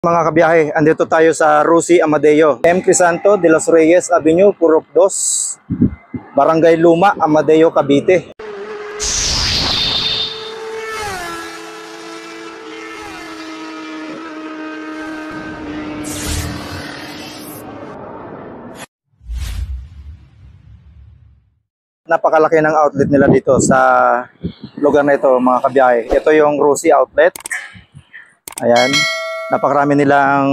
Mga kabiyahe, andito tayo sa Rosie Amadeo, M. Crisanto de los Reyes Avenue, Purok 2, Barangay Luma, Amadeo, Cavite. Napakalaki ng outlet nila dito sa lugar na ito, mga kabiyahe. Ito yung Rosie Outlet. Ayan. Napakarami nilang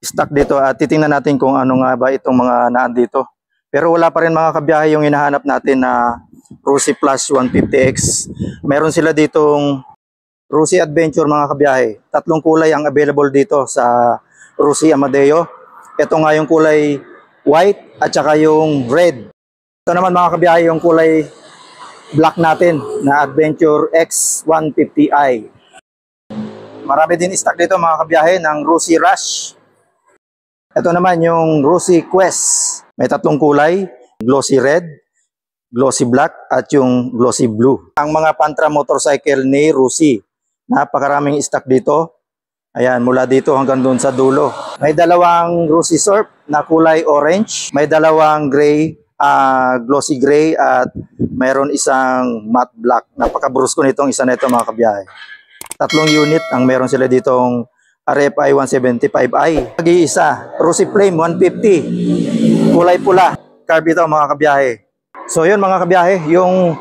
stock dito at titingnan natin kung ano nga ba itong mga naandito. Pero wala pa rin, mga kabiyahe, yung hinahanap natin na Rosie Plus 150X. Meron sila ditong Rosie Adventure, mga kabiyahe. 3 kulay ang available dito sa Rosie Amadeo. Ito nga yung kulay white at saka yung red. Ito naman, mga kabiyahe, yung kulay black natin na Adventure X 150i. Marami din stock dito, mga kabiyahe, ng Rosie Rush. Ito naman yung Rosie Quest. May 3 kulay, glossy red, glossy black, at yung glossy blue. Ang mga Pantra motorcycle ni Rosie. Napakaraming stock dito. Ayan, mula dito hanggang doon sa dulo. May 2 Rosie Surf na kulay orange. May 2 gray, glossy gray, at mayroon isang matte black. Napaka-brusko nitong isa na ito, mga kabiyahe. 3 unit ang meron sila ditong RFI 175i. Mag-iisa, Rosie Flame 150. Kulay pula. Carb ito, mga kabiyahe. So yun, mga kabiyahe, yung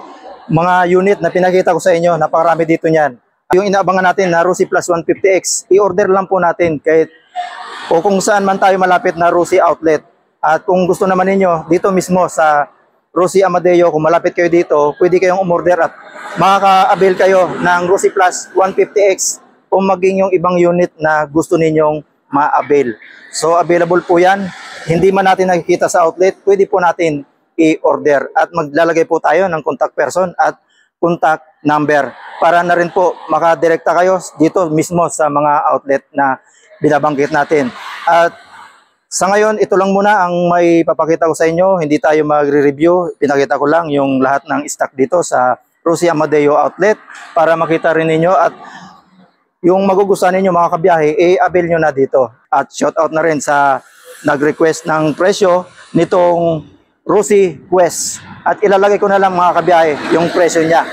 mga unit na pinakita ko sa inyo, napakarami dito niyan. Yung inaabangan natin na Rosie Plus 150X, i-order lang po natin kahit o kung saan man tayo malapit na Rosie Outlet. At kung gusto naman ninyo, dito mismo sa Rosie Amadeo, kung malapit kayo dito, pwede kayong umorder at makaka-avail kayo ng Rosie Plus 150X o maging yung ibang unit na gusto ninyong ma-avail. So available po yan. Hindi man natin nakikita sa outlet, pwede po natin i-order. At maglalagay po tayo ng contact person at contact number para na rin po makadirekta kayo dito mismo sa mga outlet na binabanggit natin. At sa ngayon, ito lang muna ang may papakita ko sa inyo. Hindi tayo magre-review. Pinakita ko lang yung lahat ng stock dito sa Rosie Amadeo Outlet para makita rin ninyo at yung magugustuhan ninyo, mga kabiyahe, i-avail nyo na dito. At shoutout na rin sa nag-request ng presyo nitong Rosie Quest. At ilalagay ko na lang, mga kabiyahe, yung presyo niya.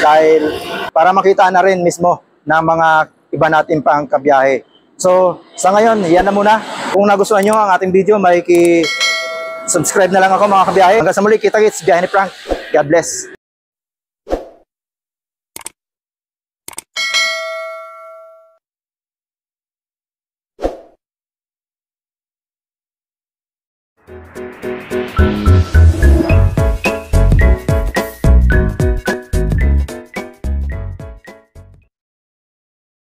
Dahil para makita na rin mismo ng mga iba natin pang kabiyahe. So, sa ngayon, yan na muna. Kung nagustuhan nyo ang ating video, may subscribe na lang ako, mga kabiyahe. Hanggang sa muli, kita-kits, biyahe ni Frank. God bless.